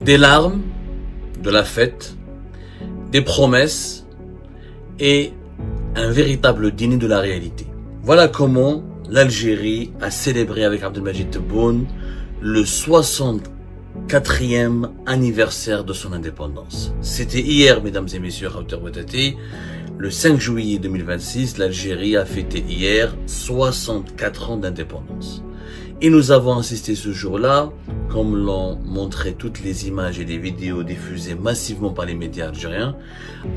Des larmes, de la fête, des promesses et un véritable dîner de la réalité. Voilà comment l'Algérie a célébré avec Abdelmadjid Tebboune le 64e anniversaire de son indépendance. C'était hier, mesdames et messieurs, le 5 juillet 2026, l'Algérie a fêté hier 64 ans d'indépendance. Et nous avons assisté ce jour-là, comme l'ont montré toutes les images et les vidéos diffusées massivement par les médias algériens,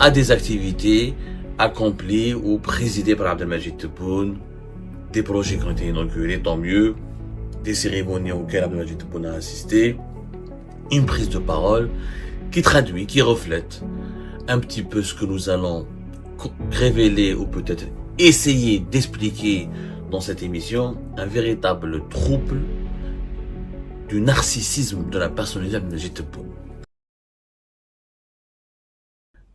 à des activités accomplies ou présidées par Abdelmadjid Tebboune, des projets qui ont été inaugurés, tant mieux, des cérémonies auxquelles Abdelmadjid Tebboune a assisté, une prise de parole qui traduit, qui reflète un petit peu ce que nous allons révéler ou peut-être essayer d'expliquer dans cette émission, un véritable trouble du narcissisme de la personnalité d'Abdelmadjid Tebboune.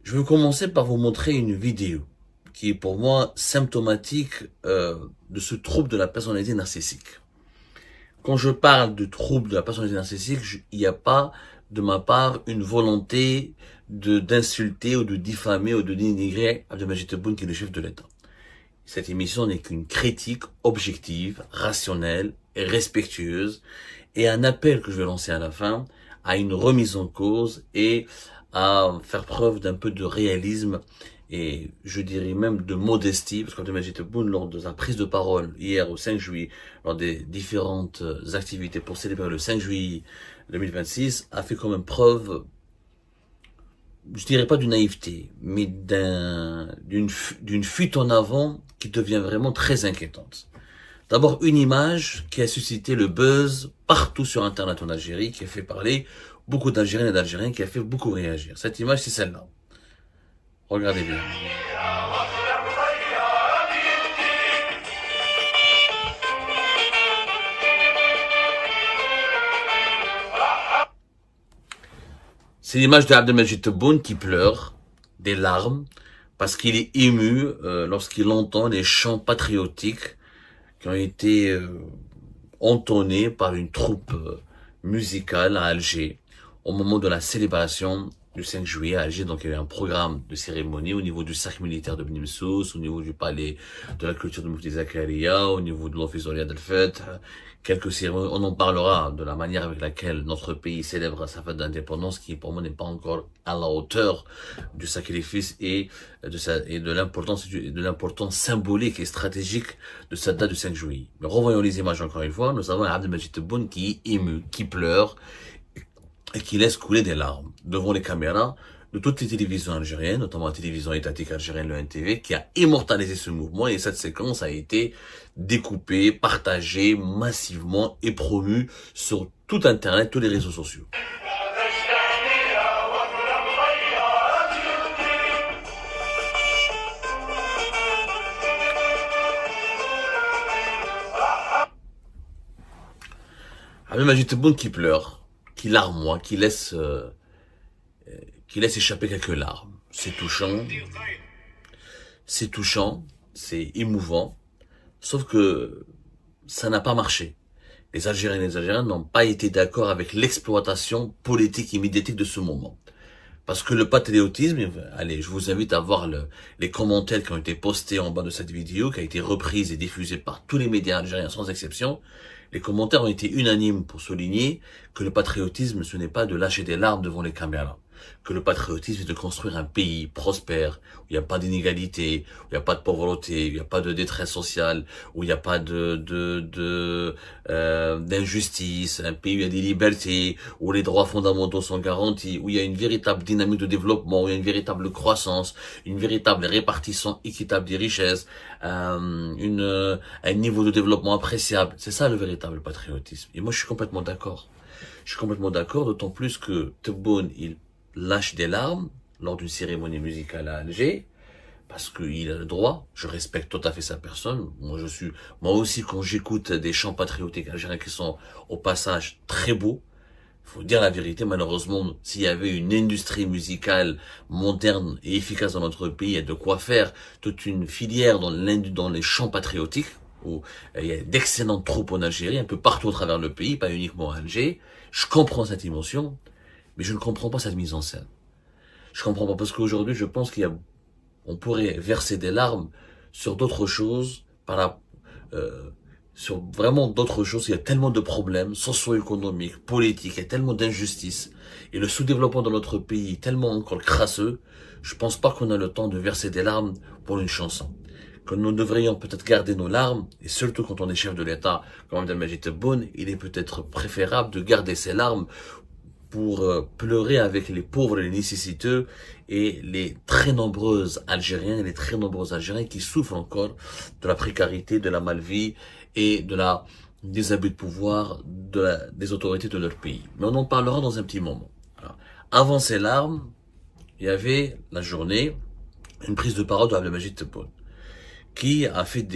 Je vais commencer par vous montrer une vidéo qui est pour moi symptomatique de ce trouble de la personnalité narcissique. Quand je parle de trouble de la personnalité narcissique, il n'y a pas de ma part une volonté d'insulter ou de diffamer ou de dénigrer Abdelmadjid Tebboune qui est le chef de l'État. Cette émission n'est qu'une critique objective, rationnelle et respectueuse et un appel que je vais lancer à la fin à une remise en cause et à faire preuve d'un peu de réalisme et je dirais même de modestie, parce qu'Abdelmadjid Tebboune, lors de sa prise de parole hier au 5 juillet, lors des différentes activités pour célébrer le 5 juillet 2026, a fait quand même preuve, je dirais pas d'une naïveté, mais d'une fuite en avant qui devient vraiment très inquiétante. D'abord, une image qui a suscité le buzz partout sur Internet en Algérie, qui a fait parler beaucoup d'Algériens et d'Algériens, qui a fait beaucoup réagir. Cette image, c'est celle-là. Regardez bien. C'est l'image de Abdelmadjid Tebboune qui pleure des larmes parce qu'il est ému lorsqu'il entend les chants patriotiques qui ont été entonnés par une troupe musicale à Alger au moment de la célébration du 5 juillet à Alger. Donc il y a eu un programme de cérémonie au niveau du cercle militaire de Beni Messous, au niveau du palais de la culture de Moufti Zakaria, au niveau de l'office de Riyad el-Feth, quelques cérémonies. On en parlera de la manière avec laquelle notre pays célèbre sa fête d'indépendance, qui pour moi n'est pas encore à la hauteur du sacrifice et de l'importance symbolique et stratégique de cette date du 5 juillet. Mais revoyons les images encore une fois. Nous avons Abdelmadjid Tebboune qui est ému, qui pleure et qui laisse couler des larmes devant les caméras de toutes les télévisions algériennes, notamment la télévision étatique algérienne, le NTV, qui a immortalisé ce mouvement, et cette séquence a été découpée, partagée massivement et promue sur tout Internet, tous les réseaux sociaux. Abdelmadjid Tebboune qui pleure, qui larmoie, qui laisse échapper quelques larmes. C'est touchant, c'est émouvant, sauf que ça n'a pas marché. Les Algériens et les Algériens n'ont pas été d'accord avec l'exploitation politique et médiatique de ce moment. Parce que le patriotisme, allez, je vous invite à voir les commentaires qui ont été postés en bas de cette vidéo, qui a été reprise et diffusée par tous les médias algériens sans exception. Les commentaires ont été unanimes pour souligner que le patriotisme, ce n'est pas de lâcher des larmes devant les caméras. Que le patriotisme est de construire un pays prospère, où il n'y a pas d'inégalité, où il n'y a pas de pauvreté, où il n'y a pas de détresse sociale, où il n'y a pas d'injustice, un pays où il y a des libertés, où les droits fondamentaux sont garantis, où il y a une véritable dynamique de développement, où il y a une véritable croissance, une véritable répartition équitable des richesses, un niveau de développement appréciable. C'est ça le véritable patriotisme. Et moi je suis complètement d'accord. Je suis complètement d'accord, d'autant plus que Tebboune, il lâche des larmes lors d'une cérémonie musicale à Alger, parce qu'il a le droit, je respecte tout à fait sa personne. Moi aussi, quand j'écoute des chants patriotiques algériens qui sont au passage très beaux, il faut dire la vérité, malheureusement, s'il y avait une industrie musicale moderne et efficace dans notre pays, il y a de quoi faire toute une filière dans les chants patriotiques, où il y a d'excellentes troupes en Algérie, un peu partout à travers le pays, pas uniquement à Alger. Je comprends cette émotion, Mais je ne comprends pas cette mise en scène. Je comprends pas parce qu'aujourd'hui, je pense on pourrait verser des larmes sur d'autres choses, sur vraiment d'autres choses. Il y a tellement de problèmes socio-économiques, politiques, il y a tellement d'injustices. Et le sous-développement de notre pays est tellement encore crasseux. Je pense pas qu'on a le temps de verser des larmes pour une chanson. Que nous devrions peut-être garder nos larmes, et surtout quand on est chef de l'État, comme Abdelmajid Tebboune, il est peut-être préférable de garder ses larmes pour pleurer avec les pauvres et les nécessiteux et les très nombreuses Algériens et les très nombreux Algériens qui souffrent encore de la précarité, de la malvie et des abus de pouvoir des autorités de leur pays. Mais on en parlera dans un petit moment. Alors, avant ces larmes, il y avait la journée, une prise de parole de Abdelmajid Tebboune qui a fait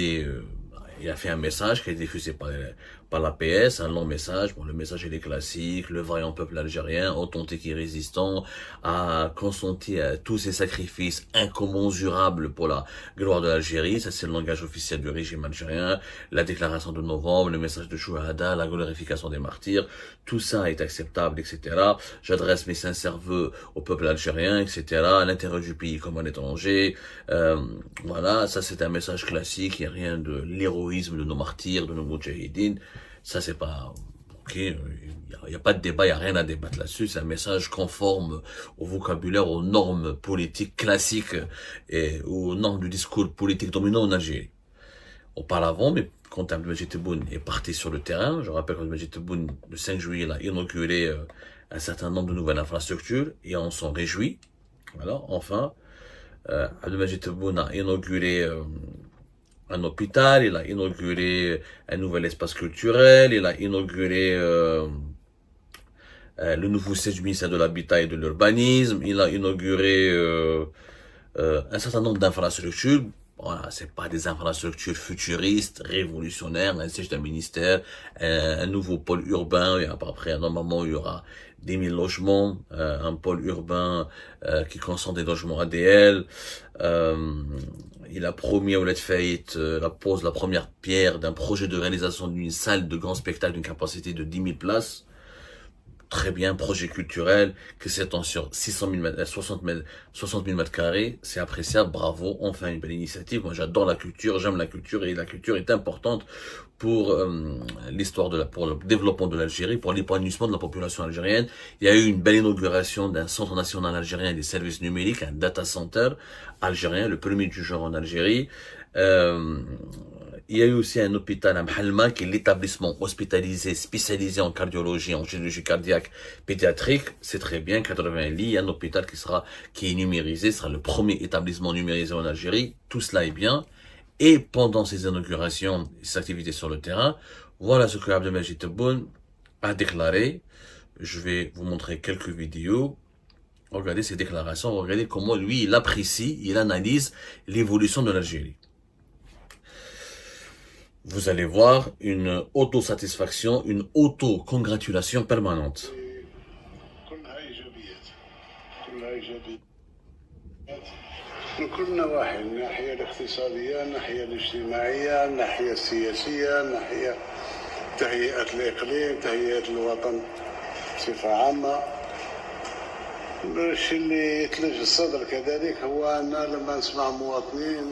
il a fait un message qui a été diffusé par l'APS, un long message. Bon, le message il est classique, le vaillant peuple algérien, authentique et résistant, a consenti à tous ces sacrifices incommensurables pour la gloire de l'Algérie. Ça, c'est le langage officiel du régime algérien. La déclaration de novembre, le message de Chouhada, la glorification des martyrs, tout ça est acceptable, etc. J'adresse mes sincères vœux au peuple algérien, etc. À l'intérieur du pays comme à l'étranger. Voilà, ça c'est un message classique, il n'y a rien de l'héroïsme de nos martyrs, de nos moudjahidines. Ça c'est pas... Ok, il n'y a pas de débat, il n'y a rien à débattre là-dessus. C'est un message conforme au vocabulaire, aux normes politiques classiques et aux normes du discours politique dominant en Algérie. Auparavant, mais quand Abdelmajid Tebboune est parti sur le terrain, je rappelle qu'Abdelmajid Tebboune, le 5 juillet, il a inauguré un certain nombre de nouvelles infrastructures et on s'en réjouit. Voilà, enfin, Abdelmajid Tebboune a inauguré un hôpital, il a inauguré un nouvel espace culturel, il a inauguré le nouveau siège du ministère de l'Habitat et de l'Urbanisme, il a inauguré un certain nombre d'infrastructures. Voilà, c'est pas des infrastructures futuristes, révolutionnaires, un siège d'un ministère, un nouveau pôle urbain, et après, normalement, il y aura 10 000 logements, un pôle urbain qui concentre des logements ADL. Il a promis à Ouled Faït la première pierre d'un projet de réalisation d'une salle de grand spectacle d'une capacité de 10 000 places. Très bien, projet culturel, qui s'étend sur 60 000 mètres carrés, c'est appréciable, bravo, enfin une belle initiative. Moi j'adore la culture, j'aime la culture et la culture est importante pour pour le développement de l'Algérie, pour l'épanouissement de la population algérienne. Il y a eu une belle inauguration d'un centre national algérien des services numériques, un data center algérien, le premier du genre en Algérie. Il y a eu aussi un hôpital à Mhalma, qui est l'établissement hospitalisé spécialisé en cardiologie, en chirurgie cardiaque pédiatrique. C'est très bien, 80 lits, un hôpital qui est numérisé, sera le premier établissement numérisé en Algérie. Tout cela est bien. Et pendant ces inaugurations, ces activités sur le terrain, voilà ce que Abdelmajid Tebboune a déclaré. Je vais vous montrer quelques vidéos. Regardez ces déclarations, regardez comment lui, il apprécie, il analyse l'évolution de l'Algérie. Vous allez voir une autosatisfaction, une auto-congratulation permanente. من كل النواحي، الناحية الاقتصادية، الناحية الاجتماعية، الناحية السياسية، الناحية تهيئة الإقليم، تهيئة الوطن بصفة عامة. الشيء اللي يتلج الصدر كذلك هو أن لما نسمع مواطنين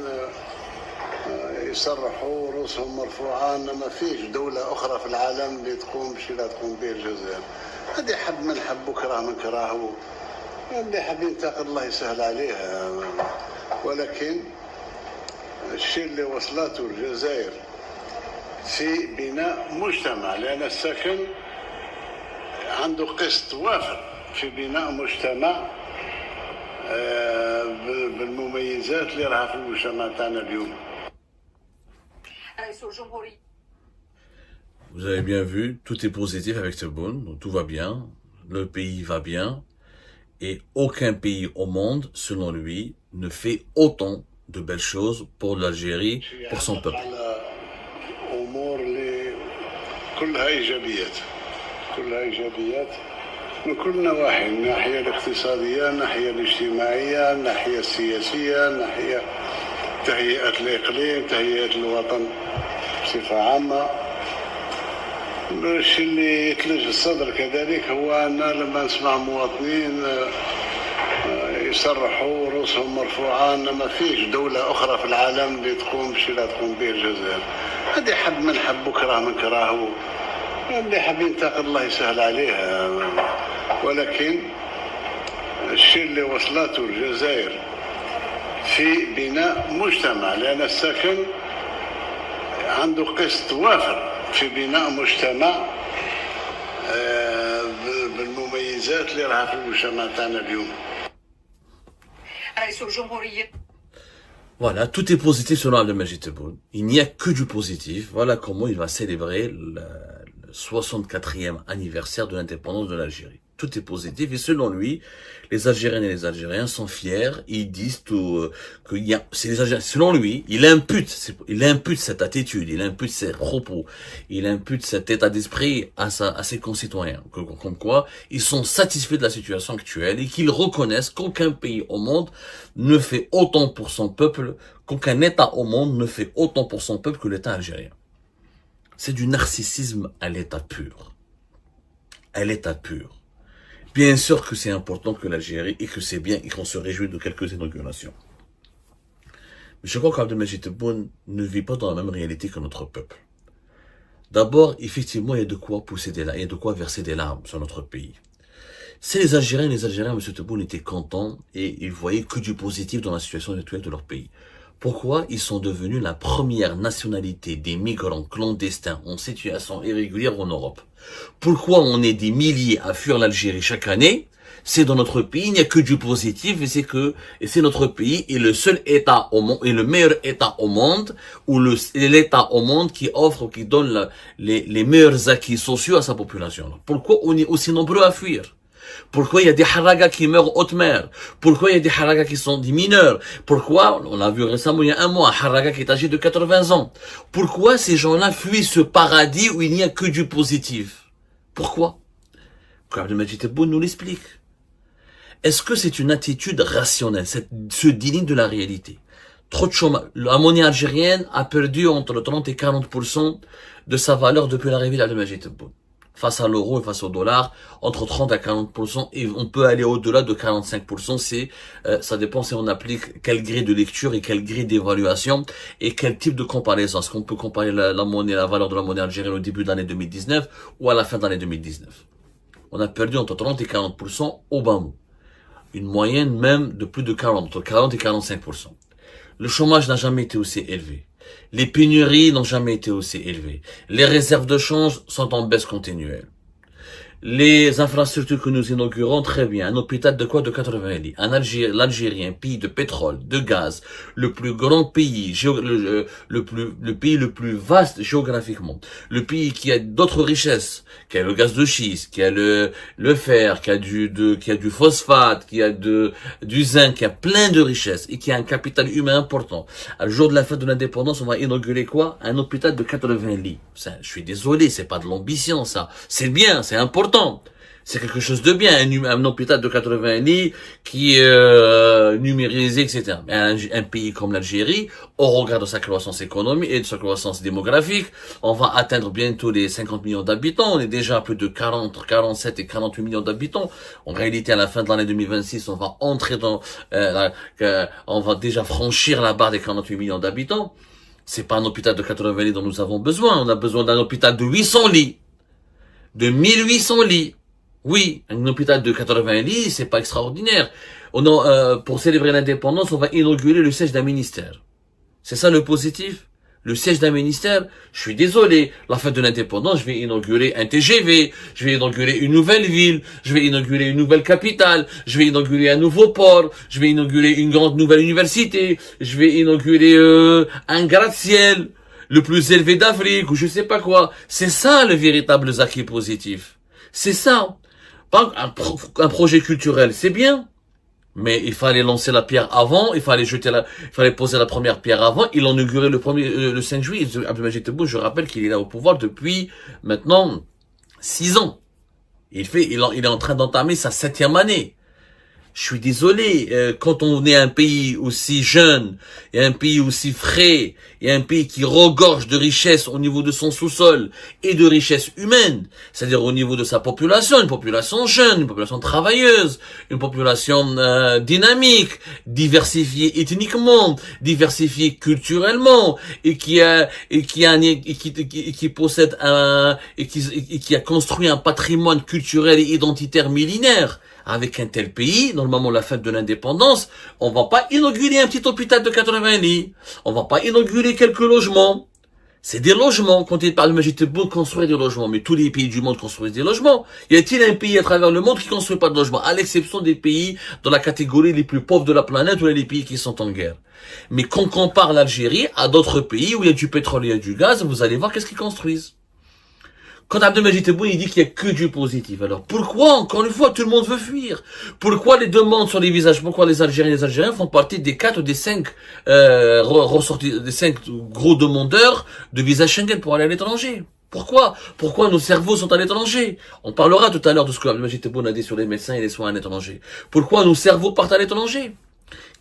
يصرحوا رؤوسهم مرفوعة أن ما فيش دولة أخرى في العالم اللي تقوم بالشيء اللي تقوم به الجزائر. هذه حب من حب وكره من كره، اللي حاب ينتقد الله يسهل عليه. ولكن الشيء اللي وصلته الجزائر في بناء مجتمع، لأن السكن عنده قسط وافر في بناء مجتمع بالمميزات اللي راها في المجتمع تاعنا اليوم. Vous avez bien vu, tout est positif avec Tebboune, donc tout va bien, le pays va bien, et aucun pays au monde, selon lui, ne fait autant de belles choses pour l'Algérie, pour son peuple. كلها إيجابيات، كلها إيجابيات من كل النواحي، الناحية الاقتصادية، الناحية الاجتماعية، الناحية السياسية، الناحية تهيئة الإقليم، تهيئة الوطن بصفة عامة. الشيء اللي يتلج الصدر كذلك هو أن لما نسمع مواطنين يصرحوا رؤوسهم مرفوعة أن ما فيش دولة أخرى في العالم اللي تقوم بالشيء اللي تقوم به الجزائر. هذه حب من حب وكره من كراه، اللي حاب ينتقد الله يسهل عليه. ولكن الشيء اللي وصلته الجزائر في بناء مجتمع، لأن الساكن عنده قسط وافر في بناء مجتمع بالمميزات اللي راها في المجتمع تاعنا اليوم. رئيس الجمهورية. Voilà, tout est positif selon Abdelmajid Tebboune. Il n'y a que du positif. Voilà comment il va célébrer le 64e anniversaire de l'indépendance de l'Algérie. Tout est positif et selon lui, les Algériennes et les Algériens sont fiers. Ils disent tout qu'il y a, c'est les Algériens. Selon lui, il impute cette attitude, il impute ses propos, il impute cet état d'esprit à ses concitoyens. Comme quoi, ils sont satisfaits de la situation actuelle et qu'ils reconnaissent qu'aucun pays au monde ne fait autant pour son peuple, qu'aucun État au monde ne fait autant pour son peuple que l'État algérien. C'est du narcissisme à l'état pur. À l'état pur. Bien sûr que c'est important que l'Algérie, et que c'est bien, et qu'on se réjouit de quelques inaugurations. Mais je crois qu'Abdelmajid Tebboune ne vit pas dans la même réalité que notre peuple. D'abord, effectivement, il y a de quoi pousser des larmes, il y a de quoi verser des larmes sur notre pays. Si les Algériens, M. Tebboune étaient contents et ils voyaient que du positif dans la situation actuelle de leur pays. Pourquoi ils sont devenus la première nationalité des migrants clandestins en situation irrégulière en Europe? Pourquoi on est des milliers à fuir l'Algérie chaque année? C'est dans notre pays, il n'y a que du positif et c'est notre pays est le seul État au monde, et le meilleur État au monde, ou l'État au monde qui offre, qui donne les meilleurs acquis sociaux à sa population. Pourquoi on est aussi nombreux à fuir? Pourquoi il y a des haragas qui meurent en haute mer? Pourquoi il y a des haragas qui sont des mineurs? Pourquoi, on a vu récemment il y a un mois, un haraga qui est âgé de 80 ans. Pourquoi ces gens-là fuient ce paradis où il n'y a que du positif? Pourquoi? Abdelmajid Tebboune nous l'explique. Est-ce que c'est une attitude rationnelle, ce déni de la réalité? Trop de chômage. La monnaie algérienne a perdu entre 30 et 40% de sa valeur depuis l'arrivée d'Abdelmajid Tebboune. Face à l'euro et face au dollar, entre 30 à 40%, et on peut aller au-delà de 45%, ça dépend si on applique quel gré de lecture et quel gré d'évaluation et quel type de comparaison. Est-ce qu'on peut comparer la monnaie, la valeur de la monnaie algérienne au début de l'année 2019 ou à la fin de l'année 2019? On a perdu entre 30 et 40% au bas mot. Une moyenne même de plus de 40, entre 40 et 45%. Le chômage n'a jamais été aussi élevé. Les pénuries n'ont jamais été aussi élevées. Les réserves de change sont en baisse continuelle. Les infrastructures que nous inaugurons, très bien. Un hôpital de quoi? De 80 lits. L'Algérie, un pays de pétrole, de gaz, le plus grand pays, le pays le plus vaste géographiquement. Le pays qui a d'autres richesses, qui a le gaz de schiste, qui a le fer, qui a du phosphate, qui a du zinc, qui a plein de richesses et qui a un capital humain important. À le jour de la fête de l'indépendance, on va inaugurer quoi? Un hôpital de 80 lits. Ça, je suis désolé, c'est pas de l'ambition, ça. C'est bien, c'est important. C'est quelque chose de bien, un hôpital de 80 lits qui est numérisé, etc. Mais un pays comme l'Algérie, au regard de sa croissance économique et de sa croissance démographique, on va atteindre bientôt les 50 millions d'habitants. On est déjà à plus de 47 et 48 millions d'habitants. En réalité, à la fin de l'année 2026, on va entrer on va déjà franchir la barre des 48 millions d'habitants. C'est pas un hôpital de 80 lits dont nous avons besoin. On a besoin d'un hôpital de 800 lits. De 1800 lits. Oui, un hôpital de 80 lits, c'est pas extraordinaire. Pour célébrer l'indépendance, on va inaugurer le siège d'un ministère. C'est ça le positif? Le siège d'un ministère? Je suis désolé. La fête de l'indépendance, je vais inaugurer un TGV, je vais inaugurer une nouvelle ville, je vais inaugurer une nouvelle capitale, je vais inaugurer un nouveau port, je vais inaugurer une grande nouvelle université, je vais inaugurer un gratte-ciel, le plus élevé d'Afrique, ou je sais pas quoi. C'est ça le véritable acquis positif. C'est ça. Pas un projet culturel, c'est bien. Mais il fallait lancer la pierre avant, il fallait poser la première pierre avant. Il a inauguré le 5 juillet. Abdelmajid Tebboune, je rappelle qu'il est là au pouvoir depuis maintenant 6 ans. Il est en train d'entamer sa 7e année. Je suis désolé, quand on est un pays aussi jeune, et un pays aussi frais, et un pays qui regorge de richesses au niveau de son sous-sol, et de richesses humaines, c'est-à-dire au niveau de sa population, une population jeune, une population travailleuse, une population dynamique, diversifiée ethniquement, diversifiée culturellement, et qui possède et qui a construit un patrimoine culturel et identitaire millénaire. Avec un tel pays, normalement la fête de l'indépendance, on va pas inaugurer un petit hôpital de 80 lits, on va pas inaugurer quelques logements. C'est des logements. Quand il parle de Majid Tebboune, construire des logements, mais tous les pays du monde construisent des logements. Y a-t-il un pays à travers le monde qui construit pas de logements, à l'exception des pays dans la catégorie les plus pauvres de la planète ou les pays qui sont en guerre. Mais quand on compare l'Algérie à d'autres pays où il y a du pétrole et il y a du gaz, vous allez voir qu'est-ce qu'ils construisent. Quand Abdelmajid Tebboune, il dit qu'il n'y a que du positif. Alors, pourquoi, encore une fois, tout le monde veut fuir? Pourquoi les demandes sur les visages? Pourquoi les Algériens font partie des 4 ou des 5, des 5 gros demandeurs de visa Schengen pour aller à l'étranger? Pourquoi? Pourquoi nos cerveaux sont à l'étranger? On parlera tout à l'heure de ce que Abdelmajid Tebboune a dit sur les médecins et les soins à l'étranger. Pourquoi nos cerveaux partent à l'étranger?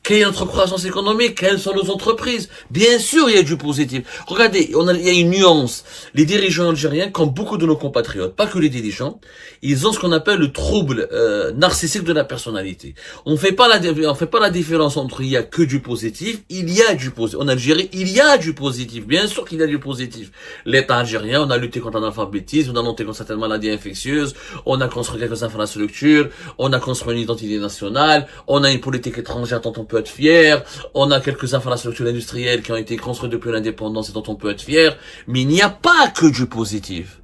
Quelle est notre croissance économique? Quelles sont nos entreprises? Bien sûr, il y a du positif. Regardez, il y a une nuance. Les dirigeants algériens, comme beaucoup de nos compatriotes, pas que les dirigeants, ils ont ce qu'on appelle le trouble narcissique de la personnalité. On fait pas la différence entre il y a que du positif, il y a du positif. En Algérie, il y a du positif. Bien sûr qu'il y a du positif. L'État algérien, on a lutté contre l'analphabétisme, on a lutté contre certaines maladies infectieuses, on a construit quelques infrastructures, on a construit une identité nationale, on a une politique étrangère dont on peut être fier, on a quelques infrastructures industrielles qui ont été construites depuis l'indépendance et dont on peut être fier, mais il n'y a pas que du positif.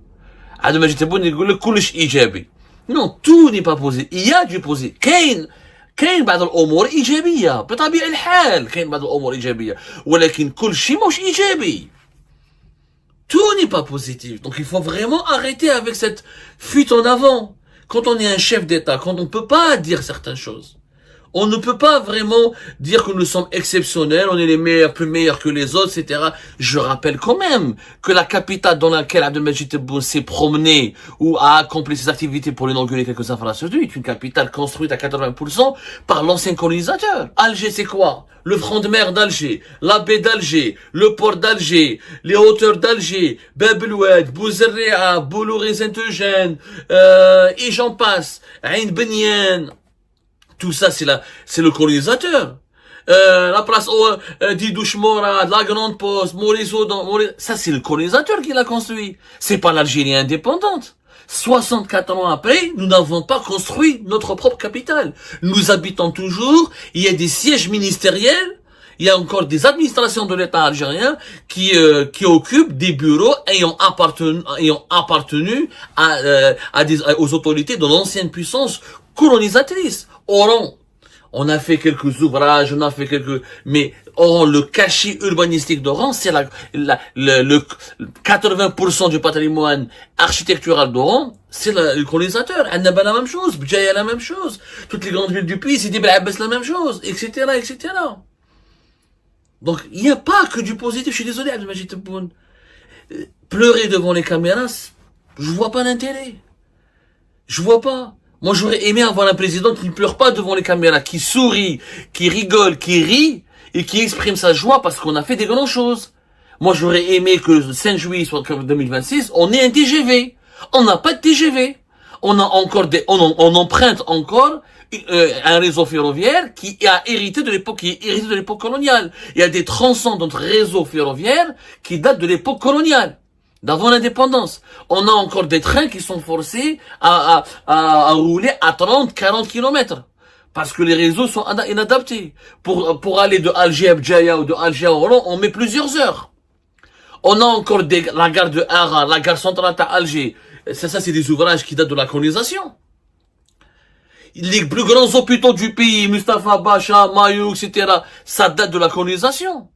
Abdelmajid Tebboune يقول لك كلش إيجابي. Non, tout n'est pas positif. Il y a du positif. كاين بعض الأمور إيجابية بطبيعة الحال، كاين بعض الأمور إيجابية، ولكن كل شيء مش إيجابي. Tout n'est pas positif. Donc il faut vraiment arrêter avec cette fuite en avant. Quand on est un chef d'État, quand on ne peut pas dire certaines choses, on ne peut pas vraiment dire que nous sommes exceptionnels, on est les meilleurs, plus meilleurs que les autres, etc. Je rappelle quand même que la capitale dans laquelle Abdelmajid Tebboune s'est promené ou a accompli ses activités pour inaugurer quelques infrastructures est une capitale construite à 80% par l'ancien colonisateur. Alger, c'est quoi? Le front de mer d'Alger, la baie d'Alger, le port d'Alger, les hauteurs d'Alger, Bab el Oued, Bouzerria, Bouloré Saint-Eugène, et j'en passe, Ain Benyen. Tout ça, c'est le colonisateur. La place Didouche Morad, la Grande Poste, Maurice Audin, ça c'est le colonisateur qui l'a construit. C'est pas l'Algérie indépendante. 64 ans après, nous n'avons pas construit notre propre capitale. Nous habitons toujours, il y a des sièges ministériels, il y a encore des administrations de l'État algérien qui occupent des bureaux ayant appartenu aux autorités de l'ancienne puissance colonisatrice. Oran, on a fait quelques ouvrages, mais Oran, le cachet urbanistique d'Oran, c'est le 80% du patrimoine architectural d'Oran, c'est le colonisateur. Annaba la même chose, Bjaya la même chose, toutes les grandes villes du pays, Sidi Bel Abbas la même chose, etc., etc. Donc, il n'y a pas que du positif. Je suis désolé, Abdelmajid Tebboune. Pleurer devant les caméras, je vois pas d'intérêt. Je vois pas. Moi, j'aurais aimé avoir un président qui ne pleure pas devant les caméras, qui sourit, qui rigole, qui rit, et qui exprime sa joie parce qu'on a fait des grandes choses. Moi, j'aurais aimé que le 5 juillet soit comme 2026, on ait un TGV. On n'a pas de TGV. On a encore on emprunte encore un réseau ferroviaire qui est hérité de l'époque coloniale. Il y a des tronçons de notre réseau ferroviaire qui datent de l'époque coloniale, d'avant l'indépendance. On a encore des trains qui sont forcés à rouler à 30, 40 kilomètres. Parce que les réseaux sont inadaptés. Pour aller de Alger à Bjaya ou de Alger à Oran, on met plusieurs heures. On a encore la gare de Hara, la gare centrale à Alger. Ça c'est des ouvrages qui datent de la colonisation. Les plus grands hôpitaux du pays, Mustafa Bacha, Mayou, etc., ça date de la colonisation.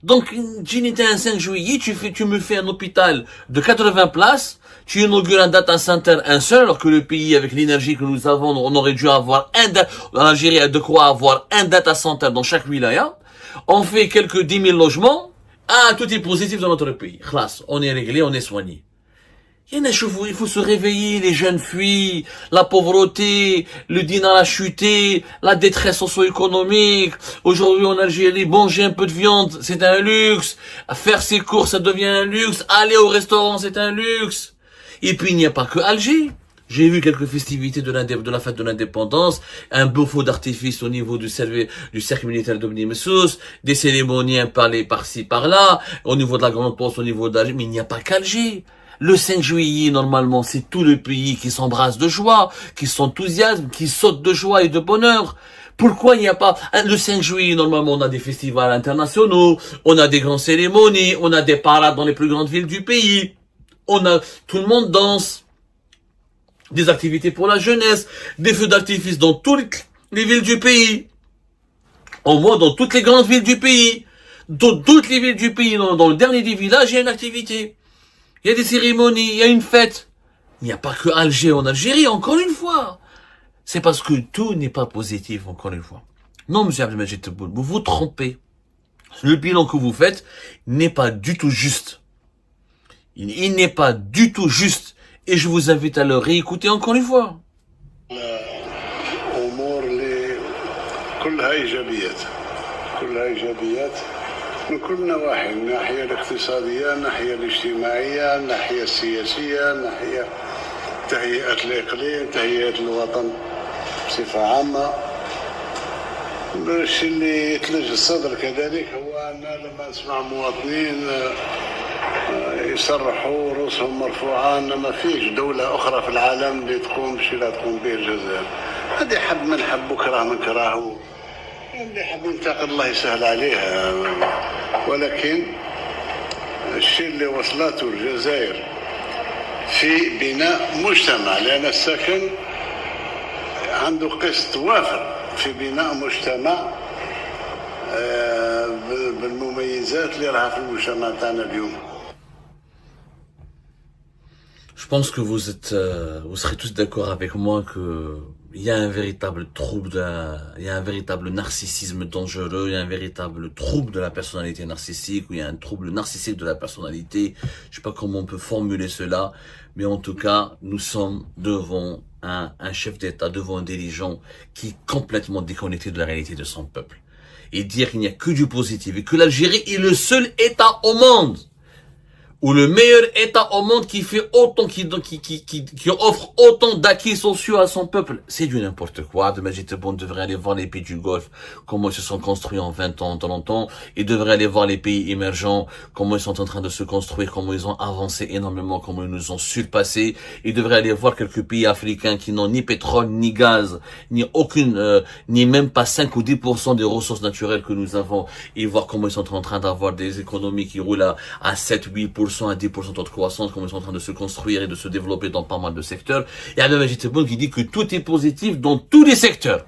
Donc, Ginité, un 5 juillet, tu me fais un hôpital de 80 places, tu inaugures un data center, un seul, alors que le pays, avec l'énergie que nous avons, on aurait dû avoir l'Algérie a de quoi avoir un data center dans chaque wilaya. On fait quelques 10 000 logements. Ah, tout est positif dans notre pays. Khlas, on est réglé, on est soigné. Il faut se réveiller, les jeunes fuient, la pauvreté, le dinar a chuté, la détresse socio-économique. Aujourd'hui en Algérie, manger un peu de viande, c'est un luxe. Faire ses courses, ça devient un luxe. Aller au restaurant, c'est un luxe. Et puis il n'y a pas que Alger. J'ai vu quelques festivités de la fête de l'indépendance, un beau feu d'artifice au niveau du cercle militaire de Bni Messous, des cérémonies par-ci, par-là, au niveau de la Grande Poste, au niveau d'Alger, mais il n'y a pas qu'Alger. Le 5 juillet, normalement, c'est tout le pays qui s'embrasse de joie, qui s'enthousiasme, qui saute de joie et de bonheur. Pourquoi il n'y a pas... Le 5 juillet, normalement, on a des festivals internationaux, on a des grandes cérémonies, on a des parades dans les plus grandes villes du pays, tout le monde danse, des activités pour la jeunesse, des feux d'artifice dans toutes les villes du pays, au moins dans toutes les grandes villes du pays, dans toutes les villes du pays, dans le dernier des villages, il y a une activité. Il y a des cérémonies, il y a une fête. Il n'y a pas que Alger en Algérie, encore une fois. C'est parce que tout n'est pas positif, encore une fois. Non, monsieur Abdelmajid Tebboune, vous vous trompez. Le bilan que vous faites n'est pas du tout juste. Il n'est pas du tout juste. Et je vous invite à le réécouter encore une fois. من كل النواحي، من الناحية الاقتصادية، الناحية الاجتماعية، الناحية السياسية، الناحية تهيئة الإقليم، تهيئة الوطن بصفة عامة. الشيء اللي يتلج الصدر كذلك هو أن لما نسمع مواطنين يصرحوا رؤوسهم مرفوعة أن ما فيش دولة أخرى في العالم اللي تقوم بالشيء اللي تقوم به الجزائر. هذه حب من حب وكره من كرهه. اللي حاب ينتقد الله يسهل عليه، ولكن الشيء اللي وصلته الجزائر في بناء مجتمع، لأن السكن عنده قسط وافر في بناء مجتمع بالمميزات اللي راها في المجتمع تاعنا اليوم. Je pense que vous serez tous d'accord avec moi que il y a un véritable trouble, il y a un véritable narcissisme dangereux, il y a un véritable trouble de la personnalité narcissique, ou il y a un trouble narcissique de la personnalité. Je sais pas comment on peut formuler cela, mais en tout cas, nous sommes devant un chef d'État, devant un dirigeant qui est complètement déconnecté de la réalité de son peuple. Et dire qu'il n'y a que du positif et que l'Algérie est le seul État au monde ou le meilleur État au monde qui fait autant, qui offre autant d'acquis sociaux à son peuple. C'est du n'importe quoi. Abdelmajid Tebboune devrait aller voir les pays du Golfe, comment ils se sont construits en 20 ans, 30 ans. Il devrait aller voir les pays émergents, comment ils sont en train de se construire, comment ils ont avancé énormément, comment ils nous ont surpassés. Il devrait aller voir quelques pays africains qui n'ont ni pétrole, ni gaz, ni ni même pas 5 ou 10% des ressources naturelles que nous avons, et voir comment ils sont en train d'avoir des économies qui roulent à 7, 8%, à 10% de taux de croissance, comme ils sont en train de se construire et de se développer dans pas mal de secteurs. Et Abdelmajid Tebboune qui dit que tout est positif dans tous les secteurs.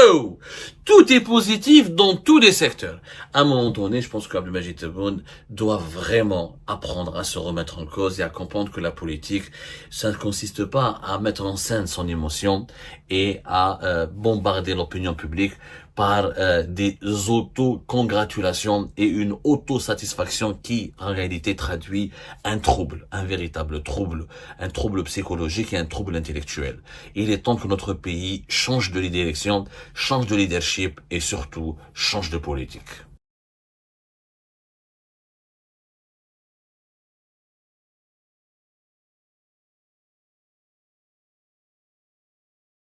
Oh! Tout est positif dans tous les secteurs. À un moment donné, je pense qu'Abdelmajid Tebboune doit vraiment apprendre à se remettre en cause et à comprendre que la politique, ça ne consiste pas à mettre en scène son émotion et à bombarder l'opinion publique par des auto-congratulations et une auto-satisfaction qui, en réalité, traduit un trouble, un véritable trouble, un trouble psychologique et un trouble intellectuel. Il est temps que notre pays change de direction, change de leadership et surtout change de politique.